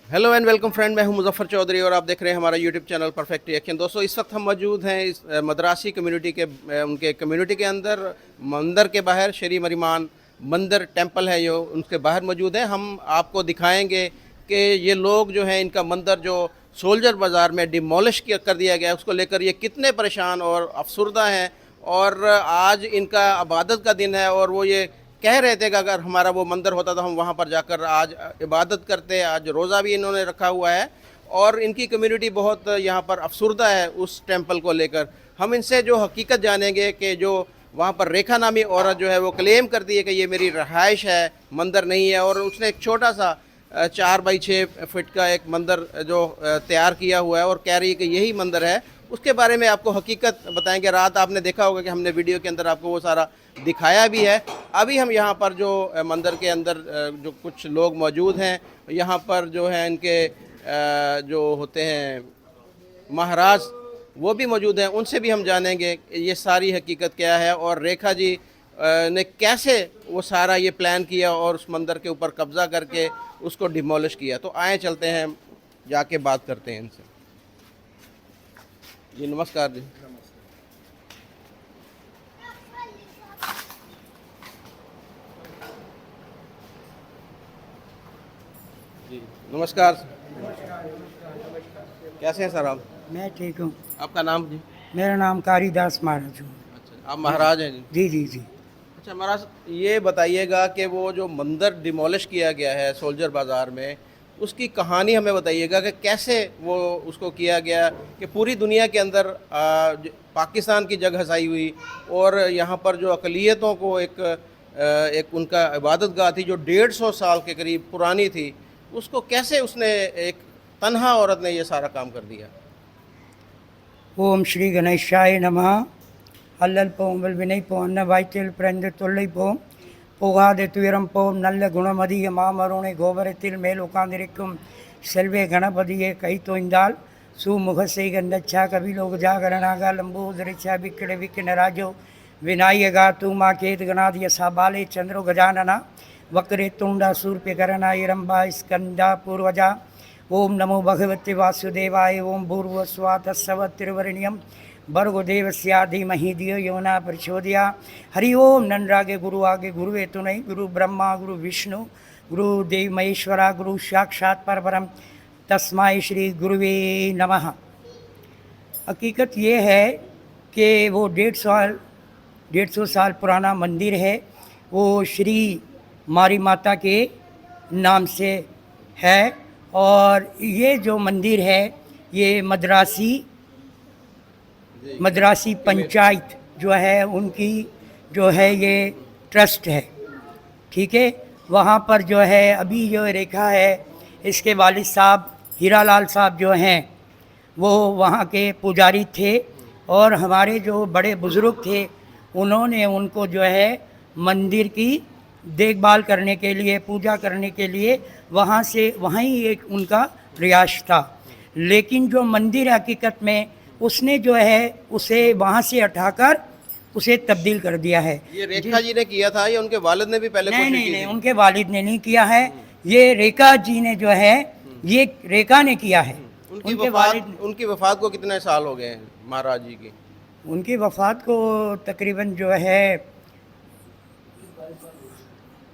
Hello and welcome friend, मैं हूं मुजफ्फर चौधरी और आप देख रहे हैं हमारा यूट्यूब चैनल परफेक्ट रिएक्शन। दोस्तों, इस वक्त हम मौजूद हैं इस मद्रासी कम्युनिटी के उनके कम्युनिटी के अंदर, मंदिर के बाहर श्री मरीमान मंदिर टेंपल है जो उनके बाहर मौजूद है। हम आपको दिखाएंगे कि ये लोग जो हैं, इनका मंदिर जो सोल्जर बाज़ार में डिमोलिश कर दिया गया है, उसको लेकर ये कितने परेशान और अफसुर्दा हैं। और आज इनका इबादत का दिन है और वो ये कह रहे थे कि अगर हमारा वो मंदिर होता तो हम वहाँ पर जाकर आज इबादत करते। आज रोज़ा भी इन्होंने रखा हुआ है और इनकी कम्युनिटी बहुत यहाँ पर अफसुर्दा है उस टेंपल को लेकर। हम इनसे जो हकीकत जानेंगे कि जो वहाँ पर रेखा नामी औरत जो है वो क्लेम करती है कि ये मेरी रहाइश है, मंदिर नहीं है, और उसने एक छोटा सा 4 बाई 6 फीट का एक मंदिर जो तैयार किया हुआ है और कह रही है कि यही मंदिर है। उसके बारे में आपको हकीकत बताएंगे। रात आपने देखा होगा कि हमने वीडियो के अंदर आपको वो सारा दिखाया भी है। अभी हम यहाँ पर जो मंदिर के अंदर जो कुछ लोग मौजूद हैं, यहाँ पर जो है इनके जो होते हैं महाराज, वो भी मौजूद हैं। उनसे भी हम जानेंगे ये सारी हकीकत क्या है और रेखा जी ने कैसे वो सारा ये प्लान किया और उस मंदिर के ऊपर कब्ज़ा करके उसको डिमोलिश किया। तो आए चलते हैं, जाके बात करते हैं इनसे। जी नमस्कार जी। जी नमस्कार। कैसे हैं सर आप? मैं ठीक हूँ। आपका नाम जी? मेरा नाम कारीदास महाराज हूँ। अच्छा, आप महाराज हैं जी? जी जी जी। अच्छा महाराज, ये बताइएगा कि वो जो मंदिर डिमोलिश किया गया है सोल्जर बाज़ार में, उसकी कहानी हमें बताइएगा कि कैसे वो उसको किया गया, कि पूरी दुनिया के अंदर पाकिस्तान की जगह हसाई हुई और यहाँ पर जो अक़लियतों को एक उनका इबादत गाह थी जो 150 साल के करीब पुरानी थी, उसको कैसे उसने एक तन्हा औरत ने ये सारा काम कर दिया। ஓம் ஸ்ரீ கணேஷாய நமஹ. அல்லல் போம் வினை போம் அன்ன வாய்த்தில் பிறந்து தொல்லை போம் போகாத துயரம் போம் நல்ல குணமதிய மாமருணை கோபுரத்தில் மேல் உட்கார்ந்திருக்கும் செல்வே கணபதியே கை தோய்ந்தால் சுமுக செய்கந்தச்சா கவிலோக ஜாகரணாக லம்பூதரிச்சா விக்கிட விக்கின ராஜோ விநாயகா தூமா கேது கணாதிய சாபாலே சந்திரோ கஜானனா वक्रे तुंडा सूर्य करना रंबा स्कंदा पूर्वजा. ओम नमो भगवते वासुदेवाय. ओम भूर्भुवस्सुवः तत्सवितुर्वरेण्यं भर्गो देवस्य धीमहि धियो यो न प्रचोदयात्. हरि ओम. नन्रागे गुरु आगे गुरुवे तुनै. गुरु ब्रह्मा गुरु विष्णु गुरु देव महेश्वरा. गुरु साक्षात् परब्रह्म तस्मै श्री गुरुवे नमः. हकीकत ये है कि वो 150 साल पुराना मंदिर है। वो श्री मारी माता के नाम से है और ये जो मंदिर है ये मद्रासी पंचायत जो है उनकी जो है ये ट्रस्ट है। ठीक है। वहाँ पर जो है अभी जो रेखा है, इसके वालिद साहब हीरालाल साहब जो हैं वो वहाँ के पुजारी थे और हमारे जो बड़े बुज़ुर्ग थे उन्होंने उनको जो है मंदिर की देखभाल करने के लिए, पूजा करने के लिए वहीं एक उनका रिहाइश था। लेकिन जो मंदिर हकीकत में उसने जो है उसे वहाँ से हटाकर उसे तब्दील कर दिया है। ये रेखा जी ने किया था या उनके वालिद ने भी पहले कोशिश की थी? नहीं, उनके वालिद ने नहीं किया है, ये रेखा जी ने जो है ये रेखा ने किया है। उनकी वफ़ात को कितने साल हो गए हैं महाराज जी की? उनकी वफ़ात को तकरीबन जो है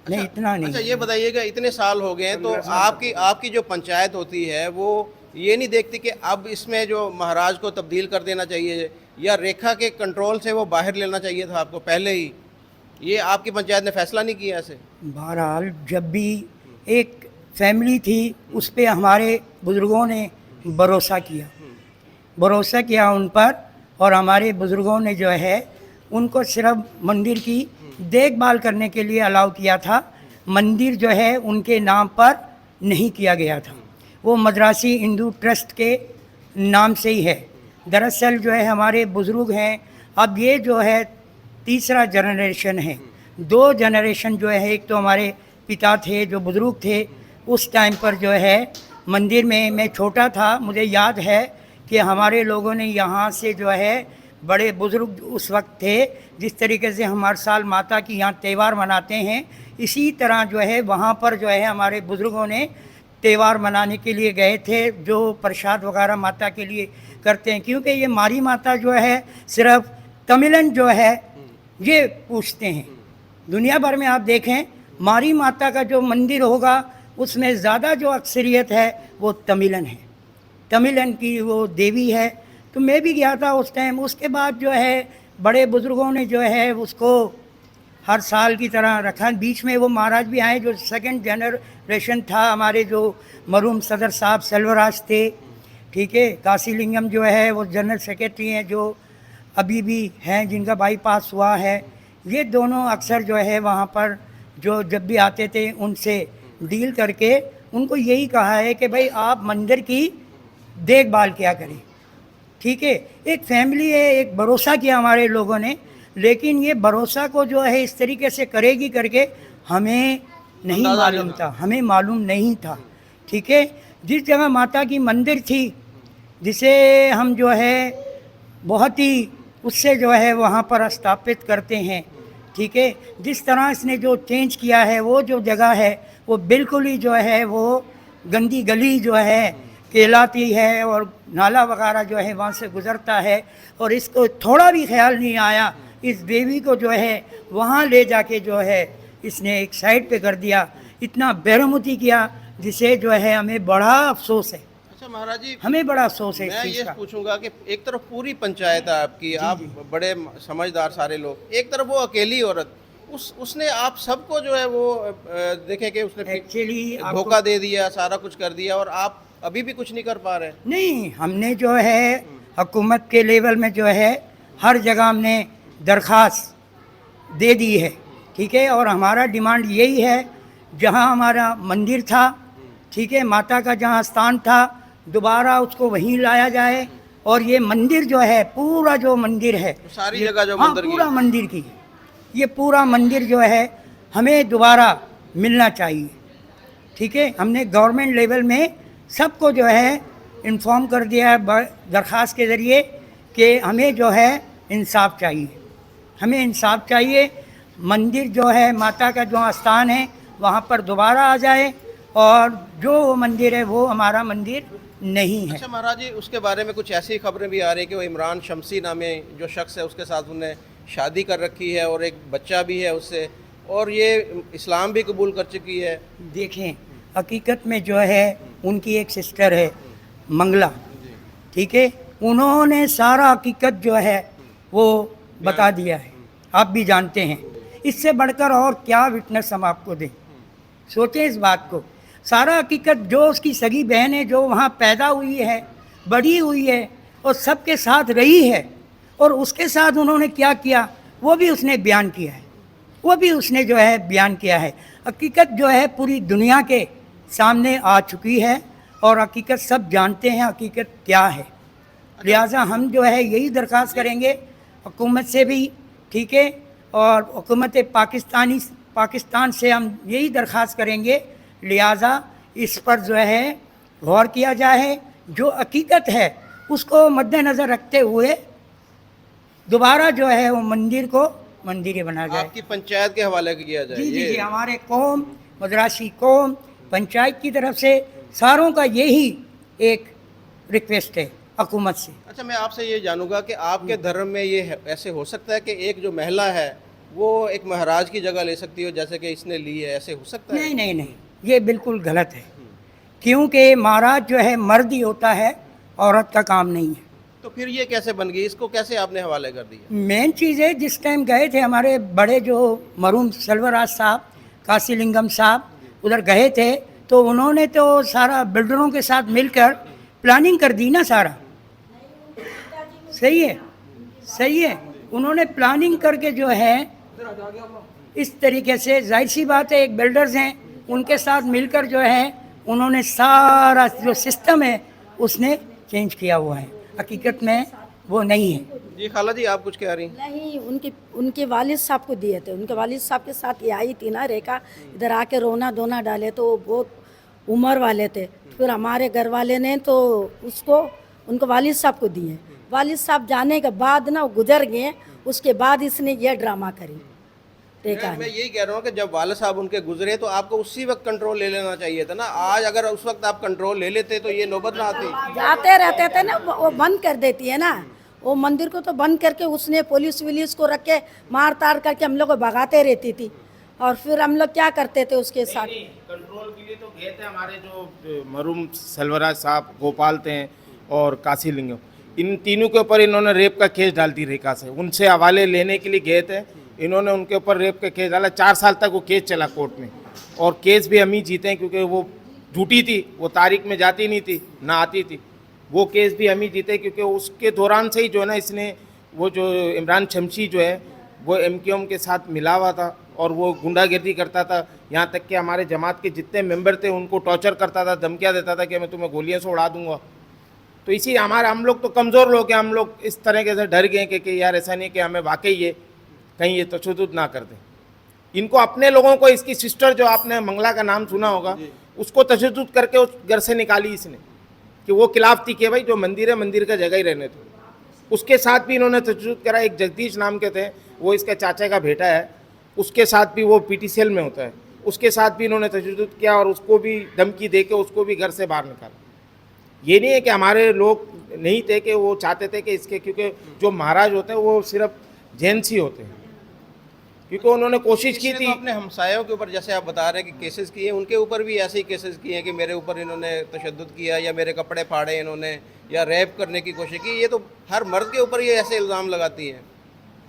नहीं, इतना नहीं। अच्छा, ये बताइएगा, इतने साल हो गए हैं तो आपकी जो पंचायत होती है वो ये नहीं देखती कि अब इसमें जो महाराज को तब्दील कर देना चाहिए या रेखा के कंट्रोल से वो बाहर लेना चाहिए था आपको पहले ही? ये आपकी पंचायत ने फैसला नहीं किया ऐसे? बहरहाल जब भी एक फैमिली थी उस पर हमारे बुज़ुर्गों ने भरोसा किया उन पर, और हमारे बुज़ुर्गों ने जो है उनको सिर्फ मंदिर की देखभाल करने के लिए अलाउ किया था। मंदिर जो है उनके नाम पर नहीं किया गया था, वो मद्रासी हिंदू ट्रस्ट के नाम से ही है। दरअसल जो है हमारे बुज़ुर्ग हैं, अब ये जो है तीसरा जनरेशन है। 2 जनरेशन जो है, एक तो हमारे पिता थे जो बुज़ुर्ग थे, उस टाइम पर जो है मंदिर में मैं छोटा था, मुझे याद है कि हमारे लोगों ने यहाँ से जो है बड़े बुज़ुर्ग उस वक्त थे, जिस तरीके से हम हर साल माता की यहाँ त्यौहार मनाते हैं, इसी तरह जो है वहाँ पर जो है हमारे बुज़ुर्गों ने त्यौहार मनाने के लिए गए थे, जो प्रसाद वगैरह माता के लिए करते हैं, क्योंकि ये मारी माता जो है सिर्फ तमिलन जो है ये पूछते हैं। दुनिया भर में आप देखें मारी माता का जो मंदिर होगा उसमें ज़्यादा जो अक्सरियत है वो तमिलन है, तमिलन की वो देवी है। तो मैं भी गया था उस टाइम। उसके बाद जो है बड़े बुज़ुर्गों ने जो है उसको हर साल की तरह रखा। बीच में वो महाराज भी आए जो सेकंड जनरेशन था, हमारे जो मरहूम सदर साहब सेल्वराज थे, ठीक है। काशीलिंगम जो है वो जनरल सेक्रेटरी हैं, जो अभी भी हैं, जिनका बाईपास हुआ है। ये दोनों अक्सर जो है वहाँ पर जो जब भी आते थे उनसे डील करके उनको यही कहा है कि भाई आप मंदिर की देखभाल किया करें, ठीक है। एक फैमिली है, एक भरोसा किया हमारे लोगों ने, लेकिन ये भरोसा को जो है इस तरीके से करेगी करके हमें नहीं मालूम था, हमें मालूम नहीं था, ठीक है। जिस जगह माता की मंदिर थी, जिसे हम जो है बहुत ही उससे जो है वहाँ पर स्थापित करते हैं, ठीक है। जिस तरह इसने जो चेंज किया है, वो जो जगह है वो बिल्कुल ही जो है वो गंदी गली जो है कहलाती है, और नाला वगैरह जो है वहाँ से गुज़रता है, और इसको थोड़ा भी ख्याल नहीं आया इस देवी को जो है वहाँ ले जाके जो है इसने एक साइड पे कर दिया। इतना बेरहमती किया जिसे जो है हमें बड़ा अफसोस है। अच्छा महाराज जी, हमें बड़ा अफसोस है इस मैं चीज़ ये का। पूछूंगा कि एक तरफ पूरी पंचायत है आपकी, आप बड़े समझदार सारे लोग, एक तरफ वो अकेली औरत, उसने आप सबको जो है वो देखे कि उसने एक्चुअली धोखा दे दिया, सारा कुछ कर दिया, और आप अभी भी कुछ नहीं कर पा रहे। नहीं, हमने जो है हुकूमत के लेवल में जो है हर जगह हमने दरख्वास्त दे दी है, ठीक है। और हमारा डिमांड यही है, जहाँ हमारा मंदिर था, ठीक है, माता का जहाँ स्थान था, दोबारा उसको वहीं लाया जाए, और ये मंदिर जो है पूरा जो मंदिर है सारी जगह जो हाँ, मंदिर पूरा मंदिर की, ये पूरा मंदिर जो है हमें दोबारा मिलना चाहिए, ठीक है। हमने गवर्नमेंट लेवल में सबको जो है इन्फॉर्म कर दिया है दरख्वास्त के ज़रिए कि हमें जो है इंसाफ चाहिए, हमें इंसाफ चाहिए। मंदिर जो है माता का जो स्थान है वहाँ पर दोबारा आ जाए, और जो वो मंदिर है वो हमारा मंदिर नहीं है। अच्छा महाराज जी, उसके बारे में कुछ ऐसी खबरें भी आ रही है कि वो इमरान शमसी नामे जो शख्स है उसके साथ उन्हें शादी कर रखी है, और एक बच्चा भी है उससे, और ये इस्लाम भी कबूल कर चुकी है। देखें, हकीकत में जो है उनकी एक सिस्टर है मंगला, ठीक है, उन्होंने सारा हकीकत जो है वो बता दिया है, आप भी जानते हैं। इससे बढ़कर और क्या विटनेस हम आपको दें, सोचें इस बात को। सारा हकीकत जो उसकी सगी बहन है, जो वहाँ पैदा हुई है, बड़ी हुई है, और सबके साथ रही है, और उसके साथ उन्होंने क्या किया वो भी उसने बयान किया है, वो भी उसने जो है बयान किया है। हकीकत जो है पूरी दुनिया के सामने आ चुकी है, और हकीकत सब जानते हैं हकीकत क्या है। लिहाजा हम जो है यही दरख्वास्त करेंगे हुकूमत से भी, ठीक है, और हुकूमत पाकिस्तान से हम यही दरख्वास्त करेंगे, लिहाजा इस पर जो है गौर किया जाए, जो हकीकत है उसको मद्देनज़र रखते हुए दोबारा जो है वो मंदिर को मंदिर बना जाए। आपकी पंचायत के हवाले किया जाए। जी जी जी, हमारे कौम, मद्रासी कौम, पंचायत की तरफ से सारों का यही एक रिक्वेस्ट है हुकूमत से। अच्छा, मैं आपसे ये जानूंगा कि आपके धर्म में ये ऐसे हो सकता है कि एक जो महिला है वो एक महाराज की जगह ले सकती हो, जैसे कि इसने ली है, ऐसे हो सकता है? नहीं नहीं नहीं, ये बिल्कुल गलत है, क्योंकि महाराज जो है मर्द ही होता है, औरत का काम नहीं है। तो फिर ये कैसे बन गई, इसको कैसे आपने हवाले कर दिया? मेन चीज़ है, जिस टाइम गए थे हमारे बड़े जो मरहूम सेल्वराज साहब, काशीलिंगम साहब उधर गए थे, तो उन्होंने तो सारा बिल्डरों के साथ मिलकर प्लानिंग कर दी ना सारा। सही है, सही है, उन्होंने प्लानिंग करके जो है इस तरीके से, जाहिर सी बात है एक बिल्डर्स हैं, उनके साथ मिलकर जो है उन्होंने सारा जो सिस्टम है उसने चेंज किया हुआ है। हकीकत में वो नहीं है। जी खाला जी, आप कुछ कह रही हैं? नहीं, उनके वालिद साहब को दिए थे। उनके वालिद साहब के साथ ये आई थी ना रेखा, इधर आके रोना धोना डाले, तो वो बहुत उम्र वाले थे। फिर हमारे घर वाले ने तो उसको उनको वालिद साहब को दिए। वालिद साहब जाने के बाद ना वो गुजर गए, उसके बाद इसने ये ड्रामा करी। देखा मैं है। यही कह रहा हूँ कि जब वाले साहब उनके गुजरे तो आपको उसी वक्त कंट्रोल ले लेना चाहिए था ना। आज अगर उस वक्त आप कंट्रोल ले लेते तो ये नौबत ना आती। जाते रहते थे ना, वो बंद कर देती है ना, वो मंदिर को तो बंद करके उसने पुलिस विलिस को रख के मार तार करके हम लोग को भगाते रहती थी। और फिर हम लोग क्या करते थे उसके साथ। कंट्रोल के लिए तो गए थे हमारे जो मरूम सेल्वराज साहब, गोपाल थे और काशी लिंगम, इन तीनों के ऊपर इन्होंने रेप का केस डाल दी रेखा से। उनसे हवाले लेने के लिए गए थे, इन्होंने उनके ऊपर रेप का केस डाला। 4 साल तक वो केस चला कोर्ट में, और केस भी हम ही जीते हैं क्योंकि वो झूठी थी, वो तारीख में जाती नहीं थी ना आती थी। वो केस भी हम ही जीते क्योंकि उसके दौरान से ही जो है ना, इसने वो जो इमरान शमशी जो है वो MQM के साथ मिला हुआ था और वो गुंडागर्दी करता था। यहाँ तक कि हमारे जमात के जितने मेंबर थे उनको टॉर्चर करता था, धमकियाँ देता था कि मैं तुम्हें गोलियों से उड़ा दूंगा। तो इसी हम लोग तो कमज़ोर लोग हैं, हम लोग इस तरह से डर गए कि यार ऐसा नहीं कि हमें वाकई ये कहीं ये तशद्दुद ना कर दें। इनको अपने लोगों को, इसकी सिस्टर जो आपने मंगला का नाम सुना होगा, उसको तशद्दुद करके उस घर से निकाली इसने, कि वो खिलाफ थी कि भाई जो मंदिर है मंदिर का जगह ही रहने दो। उसके साथ भी इन्होंने तशद्दुद करा। एक जगदीश नाम के थे, वो इसके चाचा का बेटा है, उसके साथ भी वो PTCL में होता है, उसके साथ भी इन्होंने तशद्दुद किया और उसको भी धमकी दे के उसको भी घर से बाहर निकाला। ये नहीं है कि हमारे लोग नहीं थे कि वो चाहते थे कि इसके, क्योंकि जो महाराज होते हैं वो सिर्फ जेंट्स ही होते हैं, क्योंकि उन्होंने कोशिश की थी। तो अपने हमसायों के ऊपर जैसे आप बता रहे हैं कि केसेस किए, उनके ऊपर भी ऐसे ही केसेस किए हैं कि मेरे ऊपर इन्होंने तशद्दुद किया या मेरे कपड़े फाड़े इन्होंने या रेप करने की कोशिश की। ये तो हर मर्द के ऊपर ये ऐसे इल्ज़ाम लगाती है।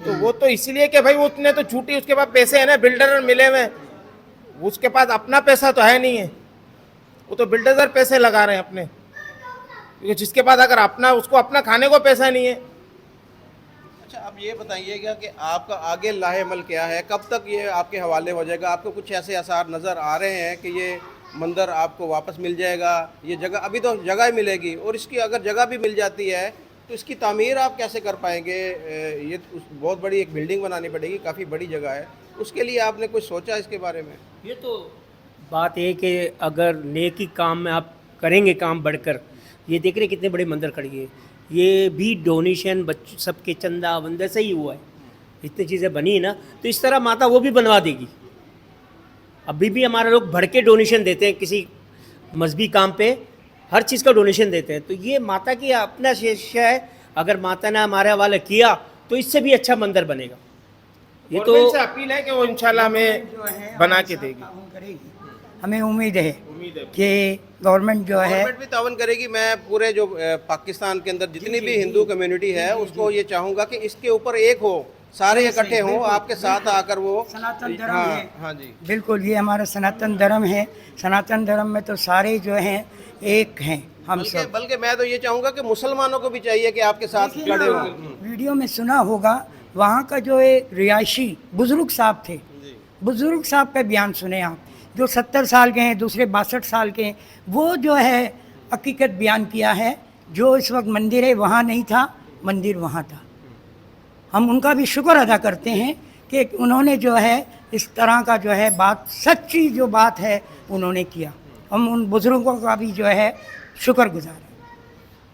तो वो तो इसलिए कि भाई उसने तो झूठी, उसके पास पैसे है ना, बिल्डर मिले हुए, उसके पास अपना पैसा तो है नहीं है, वो तो बिल्डर पैसे लगा रहे हैं अपने, क्योंकि जिसके पास अगर अपना, उसको अपना खाने को पैसा नहीं है। अच्छा, आप ये बताइएगा कि आपका आगे लाहेमल क्या है, कब तक ये आपके हवाले हो जाएगा? आपको कुछ ऐसे आसार नज़र आ रहे हैं कि ये मंदिर आपको वापस मिल जाएगा, ये जगह, अभी तो जगह ही मिलेगी, और इसकी अगर जगह भी मिल जाती है तो इसकी तामीर आप कैसे कर पाएंगे? ये बहुत बड़ी एक बिल्डिंग बनानी पड़ेगी, काफ़ी बड़ी जगह है, उसके लिए आपने कुछ सोचा इसके बारे में? ये तो बात है कि अगर नेकी काम में आप करेंगे काम बढ़कर, ये देख रहे कितने बड़े मंदिर खड़ी है, ये भी डोनेशन सबके चंदा वंदे से ही हुआ है, इतनी चीज़ें बनी है ना, तो इस तरह माता वो भी बनवा देगी। अभी भी हमारे लोग बढ़ के डोनेशन देते हैं, किसी मजहबी काम पे हर चीज़ का डोनेशन देते हैं, तो ये माता की अपना शेष है। अगर माता ने हमारे हवाले किया तो इससे भी अच्छा मंदिर बनेगा। ये तो गवर्नमेंट से अपील है कि वो इंशाल्लाह हमें बना के देगी। हमें उम्मीद है कि गवर्नमेंट जो है, गवर्नमेंट भी तावन करेगी। मैं पूरे जो पाकिस्तान के अंदर जितनी भी हिंदू कम्युनिटी है उसको ये चाहूँगा कि इसके ऊपर एक हो, सारे इकट्ठे हों, आपके साथ आकर वो सनातन धर्म हाँ, है। हाँ जी, बिल्कुल, ये हमारा सनातन धर्म है। सनातन धर्म में तो सारे जो हैं एक हैं, हम सब। बल्कि मैं तो ये चाहूँगा कि मुसलमानों को भी चाहिए कि आपके साथ खड़े हों। वीडियो में सुना होगा, वहाँ का जो एक रिहायशी बुजुर्ग साहब थे, बुजुर्ग साहब का बयान सुने आप, जो 70 साल के हैं, दूसरे 62 साल के हैं, वो जो है हकीकत बयान किया है। जो इस वक्त मंदिर है वहाँ नहीं था, मंदिर वहाँ था। हम उनका भी शुक्र अदा करते हैं कि उन्होंने जो है इस तरह का जो है बात, सच्ची जो बात है उन्होंने किया। हम उन बुज़ुर्गों का भी जो है शुक्रगुजार हैं।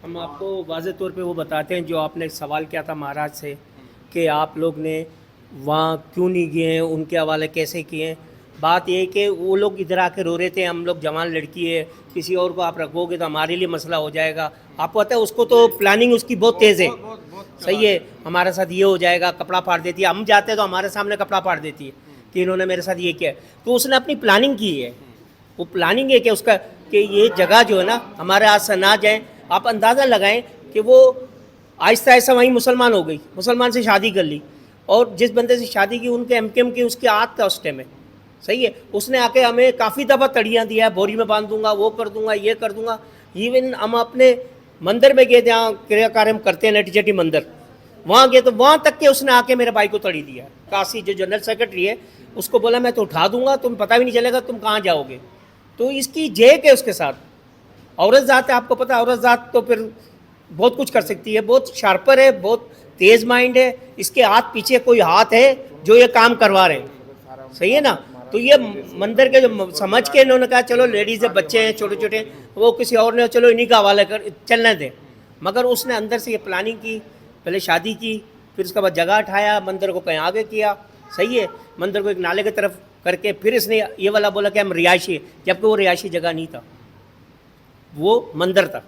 हम आपको वाज़े तौर पे वो बताते हैं, जो आपने सवाल किया था महाराज से कि आप लोग ने वहाँ क्यों नहीं गए हैं, उनके हवाले कैसे किए हैं। बात ये है कि वो लोग इधर आके रो रहे थे, हम लोग जवान लड़की है, किसी और को आप रखोगे तो हमारे लिए मसला हो जाएगा। आपको पता है उसको तो प्लानिंग उसकी बहुत तेज़ है, सही है, हमारे साथ ये हो जाएगा, कपड़ा फाड़ देती है, हम जाते हैं तो हमारे सामने कपड़ा फाड़ देती है कि इन्होंने मेरे साथ ये किया। तो उसने अपनी प्लानिंग की है, वो प्लानिंग है कि उसका कि ये जगह जो है ना हमारे हाथ से ना जाए। आप अंदाज़ा लगाएं कि वो आहिस्ता आहिस्ता वहीं मुसलमान हो गई, मुसलमान से शादी कर ली, और जिस बंदे से शादी की उनके MKM की उसकी आदत था उस टाइम में, सही है। उसने आके हमें काफ़ी दफ़ा तड़ियाँ दिया है, बोरी में बांध दूंगा, वो कर दूंगा, ये कर दूंगा। इवन हम अपने मंदिर में गए, जहाँ क्रियाकार्य हम करते हैं नटी चटी मंदिर, वहाँ गए तो वहाँ तक के उसने आके मेरे भाई को तड़ी दिया। काशी जो जनरल सेक्रेटरी है उसको बोला मैं तो उठा दूंगा, तुम पता भी नहीं चलेगा तुम कहाँ जाओगे। तो इसकी जेक है उसके साथ। औरत ज़ात है, आपको पता है औरत ज़ात तो फिर बहुत कुछ कर सकती है, बहुत शार्पर है, बहुत तेज़ माइंड है। इसके हाथ पीछे कोई हाथ है जो ये काम करवा रहे हैं, सही है ना। तो ये मंदिर के जो समझ के इन्होंने कहा चलो लेडीज़ है, बच्चे हैं छोटे छोटे, वो किसी और ने चलो इन्हीं का हवाला कर चलने दें, मगर उसने अंदर से ये प्लानिंग की, पहले शादी की, फिर उसके बाद जगह उठाया, मंदिर को कहीं आगे किया, सही है, मंदिर को एक नाले की तरफ करके फिर इसने ये वाला बोला कि हम रिहायशी है, जबकि वो रिहायशी जगह नहीं था, वो मंदिर था।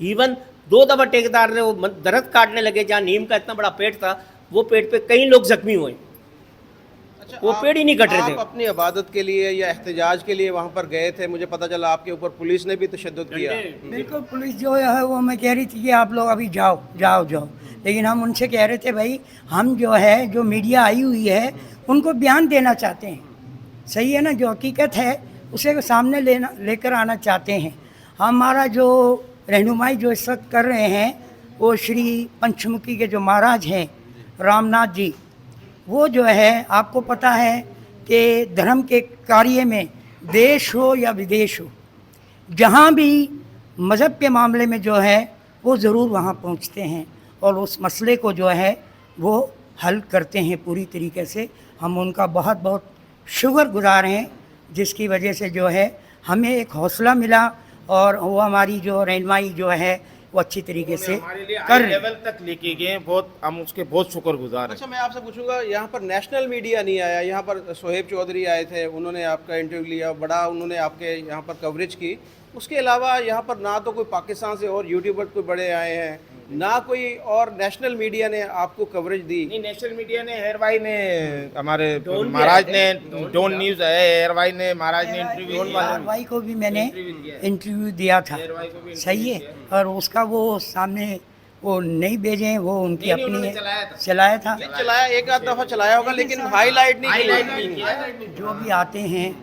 इवन 2 दफ़ा ठेकेदार ने वो दरख्त काटने लगे जहाँ नीम का इतना बड़ा पेड़ था, वो पेड़ पे कई लोग जख्मी हुए। अच्छा, वो पेड़ ही नहीं कट रहे थे। आप अपनी इबादत के लिए या एहतजाज के लिए वहाँ पर गए थे, मुझे पता चला आपके ऊपर पुलिस ने भी तशद्दुद किया। बिल्कुल, पुलिस जो है वो मैं कह रही थी कि आप लोग अभी जाओ जाओ जाओ, लेकिन हम उनसे कह रहे थे भाई हम जो है जो मीडिया आई हुई है उनको बयान देना चाहते हैं, सही है ना, जो हकीकत है उसे सामने लेकर आना चाहते हैं। हमारा जो रहनुमाई जो इस वक्त कर रहे हैं वो श्री पंचमुखी के जो महाराज हैं रामनाथ जी, वो जो है आपको पता है कि धर्म के कार्य में देश हो या विदेश हो, जहाँ भी मज़हब के मामले में जो है वो ज़रूर वहाँ पहुँचते हैं और उस मसले को जो है वो हल करते हैं पूरी तरीके से। हम उनका बहुत बहुत शुक्रगुज़ार हैं, जिसकी वजह से जो है हमें एक हौसला मिला और वो हमारी जो रहनुमाई जो है वो अच्छी तरीके से हमारे लिए कर हाई रहे हैं। लेवल तक लेके गए, बहुत हम उसके बहुत शुक्रगुजार हैं। अच्छा, मैं आपसे पूछूंगा, यहाँ पर नेशनल मीडिया नहीं आया, यहाँ पर सोहेब चौधरी आए थे, उन्होंने आपका इंटरव्यू लिया, बड़ा उन्होंने आपके यहाँ पर कवरेज की। उसके अलावा यहाँ पर ना तो कोई पाकिस्तान से और यूट्यूबर कोई बड़े आए हैं, ना कोई और नेशनल मीडिया ने आपको कवरेज दी। नहीं, नेशनल मीडिया ने हेयरवाई ने हमारे महाराज ने डोन न्यूज़ है, हेयरवाई ने महाराज ने इंटरव्यू भाई को भी मैंने इंटरव्यू दिया था, सही है, और उसका वो सामने वो नहीं भेजे, वो उनकी अपनी चलाया था, चलाया, एक आध दफ़ा चलाया होगा, लेकिन हाईलाइट नहीं किया। जो भी आते हैं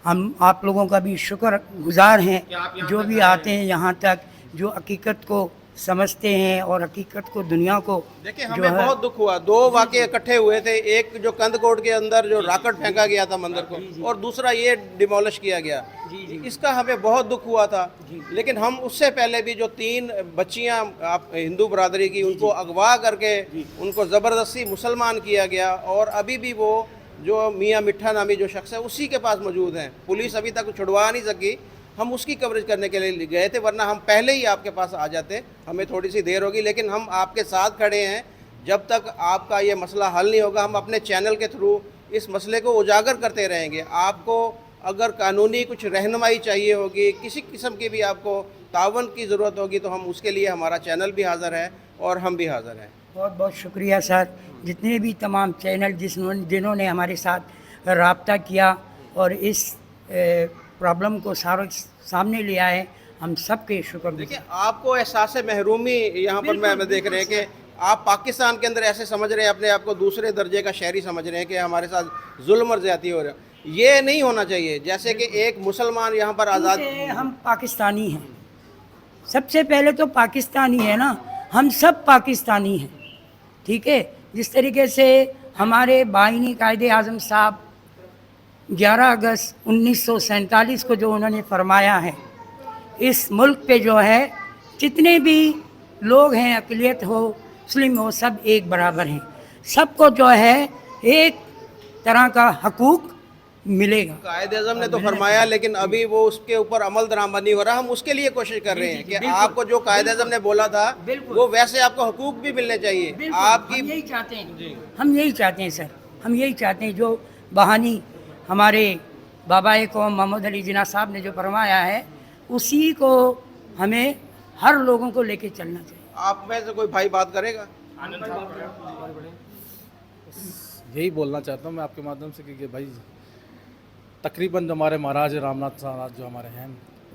हम आप लोगों का भी शुक्र गुजार हैं, जो भी आते हैं यहाँ तक, जो हकीकत को समझते हैं और हकीकत को दुनिया को देखिए, हमें बहुत दुख हुआ, 2 वाक़े इकट्ठे हुए थे, एक जो कंदकोट के अंदर जो रॉकेट फेंका गया था मंदिर को, और दूसरा ये डिमोलिश किया गया, इसका हमें बहुत दुख हुआ था। लेकिन हम उससे पहले भी जो 3 बच्चियां आप हिंदू बरादरी की, उनको अगवा करके उनको ज़बरदस्ती मुसलमान किया गया, और अभी भी वो जो मियाँ मिठा नामी जो शख्स है उसी के पास मौजूद हैं। पुलिस अभी तक छुड़वा नहीं सकी। हम उसकी कवरेज करने के लिए गए थे, वरना हम पहले ही आपके पास आ जाते। हमें थोड़ी सी देर होगी, लेकिन हम आपके साथ खड़े हैं। जब तक आपका ये मसला हल नहीं होगा, हम अपने चैनल के थ्रू इस मसले को उजागर करते रहेंगे। आपको अगर कानूनी कुछ रहनुमाई चाहिए होगी, किसी किस्म की भी आपको तावन की ज़रूरत होगी, तो हम उसके लिए, हमारा चैनल भी हाज़िर है और हम भी हाज़िर हैं। बहुत बहुत शुक्रिया सर, जितने भी तमाम चैनल जिन्होंने हमारे साथ रब्ता किया और इस प्रॉब्लम को सामने ले आए, हम सब के शुक्र। देखिए, आपको एहसास महरूमी यहाँ पर मैं देख रहे हैं कि आप पाकिस्तान के अंदर ऐसे समझ रहे हैं, अपने आप को दूसरे दर्जे का शहरी समझ रहे हैं कि हमारे साथ जुल्म और ज़्यादती हो रहा है। ये नहीं होना चाहिए। जैसे कि एक मुसलमान यहाँ पर आज़ाद, हम पाकिस्तानी हैं, सबसे पहले तो पाकिस्तानी है ना, हम सब पाकिस्तानी हैं, ठीक है। जिस तरीके से हमारे बाइनी कायदे आज़म साहब 11 अगस्त 1947 को जो उन्होंने फरमाया है, इस मुल्क पे जो है जितने भी लोग हैं, अक़लियत हो मुस्लिम हो, सब एक बराबर हैं, सबको जो है एक तरह का हकूक़ मिलेगा। कायदे आज़म ने तो फरमाया, लेकिन अभी वो उसके ऊपर अमल दरामद नहीं हो रहा। हम उसके लिए कोशिश कर रहे हैं कि आपको जो कायदे आज़म ने बोला था वो वैसे आपको हकूक़ भी मिलने चाहिए। आपकी हम यही चाहते हैं, हम यही चाहते हैं सर, हम यही चाहते हैं। जो बहानी हमारे बाबा कौम मोहम्मद अली जिन्ना साहब ने जो फरमाया है, उसी को हमें हर लोगों को लेके चलना चाहिए। आप में से कोई भाई बात करेगा? यही बोलना चाहता हूँ मैं आपके माध्यम से कि भाई तकरीबन जो हमारे महाराज रामनाथ साहब जो हमारे हैं,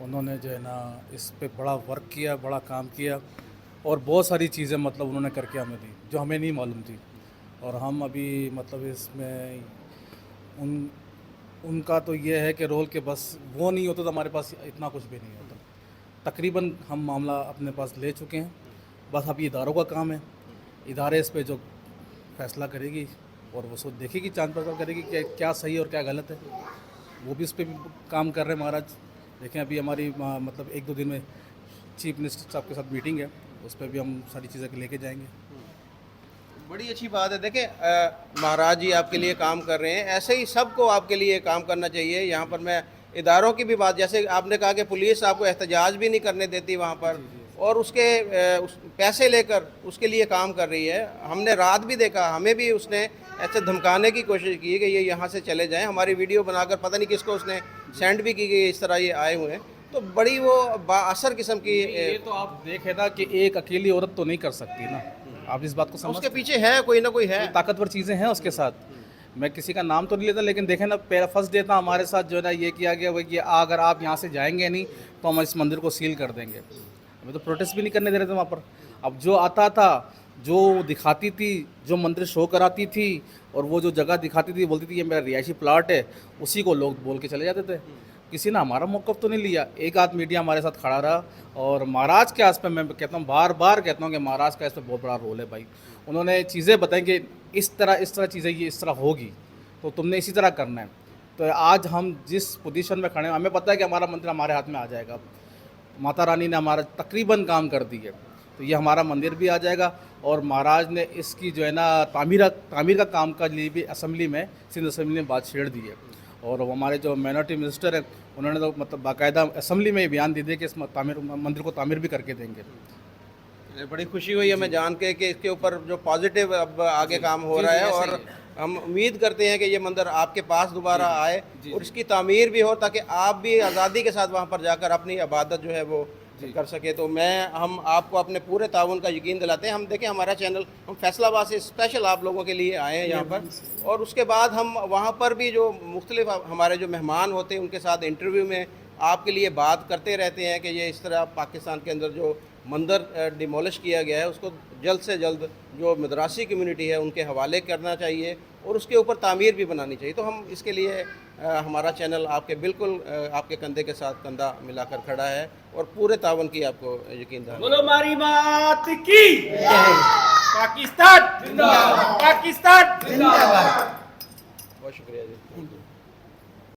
उन्होंने जो है ना इस पे बड़ा वर्क किया, बड़ा काम किया, और बहुत सारी चीज़ें मतलब उन्होंने करके हमें दी जो हमें नहीं मालूम थी। और हम अभी मतलब इसमें उनका तो ये है कि रोल के बस वो नहीं होता तो हमारे पास इतना कुछ भी नहीं होता। तकरीबन हम मामला अपने पास ले चुके हैं, बस अभी इदारों का काम है। इदारे इस पे जो फैसला करेगी और वो सोच देखेगी, जांच पड़ताल करेगी कि क्या सही और क्या गलत है। वो भी उस पर भी काम कर रहे हैं महाराज। देखें, अभी हमारी मतलब 1-2 दिन में चीफ मिनिस्टर साहब के साथ मीटिंग है, उस पर भी हम सारी चीज़ें लेके जाएंगे। बड़ी अच्छी बात है। देखें, महाराज जी आपके लिए काम कर रहे हैं, ऐसे ही सबको आपके लिए काम करना चाहिए। यहाँ पर मैं इदारों की भी बात, जैसे आपने कहा कि पुलिस आपको एहतजाज भी नहीं करने देती वहाँ पर, और उसके पैसे लेकर उसके लिए काम कर रही है। हमने रात भी देखा, हमें भी उसने ऐसे धमकाने की कोशिश की कि ये यहाँ से चले जाएं, हमारी वीडियो बनाकर पता नहीं किसको उसने सेंड भी की कि इस तरह ये आए हुए हैं। तो बड़ी वो बाअसर किस्म की ये तो आप देखे ना कि एक अकेली औरत तो नहीं कर सकती ना, आप इस बात को समझ उसके पीछे है कोई ना कोई है। ताकतवर चीज़ें हैं उसके साथ। मैं किसी का नाम तो नहीं लेता, लेकिन देखें ना, पहला फर्स्ट डे था हमारे साथ जो है ना ये किया गया वो कि अगर आप यहाँ से जाएंगे नहीं तो हम इस मंदिर को सील कर देंगे। हमें तो प्रोटेस्ट भी नहीं करने दे रहे थे वहाँ पर। अब जो आता था, जो दिखाती थी, जो मंदिर शो कराती थी और वो जो जगह दिखाती थी, बोलती थी ये मेरा रिहायशी प्लाट है, उसी को लोग बोल के चले जाते थे। किसी ने हमारा मौक़िफ़ तो नहीं लिया। एक आध मीडिया हमारे साथ खड़ा रहा। और महाराज के आस पे मैं कहता हूँ, बार बार कहता हूँ कि महाराज का इस पर बहुत बड़ा रोल है भाई। उन्होंने चीज़ें बताई कि इस तरह चीज़ें ये इस तरह होगी तो तुमने इसी तरह करना है। तो आज हम जिस पोजीशन में खड़े हैं, हमें पता है कि हमारा मंदिर हमारे हाथ में आ जाएगा। माता रानी ने हमारा तकरीबन काम कर दी है, तो ये हमारा मंदिर भी आ जाएगा। और महाराज ने इसकी जो है ना तामीर का काम का लिए भी असेंबली में, सिंध असेंबली में बात छेड़ दी है। और वो हमारे जो माइनॉरिटी मिनिस्टर है उन्होंने तो मतलब बाकायदा असेंबली में बयान दे दिया कि इस मंदिर को तामीर भी करके देंगे। बड़ी खुशी हुई हमें जान के कि इसके ऊपर जो पॉजिटिव अब आगे काम हो रहा है। और हम उम्मीद करते हैं कि ये मंदिर आपके पास दोबारा आए और इसकी तामीर भी हो, ताकि आप भी आज़ादी के साथ वहाँ पर जाकर अपनी इबादत जो है वो कर सके। तो हम आपको अपने पूरे ताउन का यकीन दिलाते हैं। हम देखें हमारा चैनल, हम फैसलाबाद से स्पेशल आप लोगों के लिए आए हैं यहाँ पर। और उसके बाद हम वहाँ पर भी जो मुख्तलिफ हमारे जो मेहमान होते हैं उनके साथ इंटरव्यू में आपके लिए बात करते रहते हैं कि ये इस तरह पाकिस्तान के अंदर जो मंदिर डिमोलिश किया गया है उसको जल्द से जल्द जो मदरासी कम्युनिटी है उनके हवाले करना चाहिए और उसके ऊपर तामीर भी बनानी चाहिए। तो हम इसके लिए हमारा चैनल आपके बिल्कुल आपके कंधे के साथ कंधा मिलाकर खड़ा है और पूरे तावन की आपको यकीन था। बोलो हमारी बात की पाकिस्तान जिंदाबाद, पाकिस्तान जिंदाबाद। बहुत शुक्रिया जी।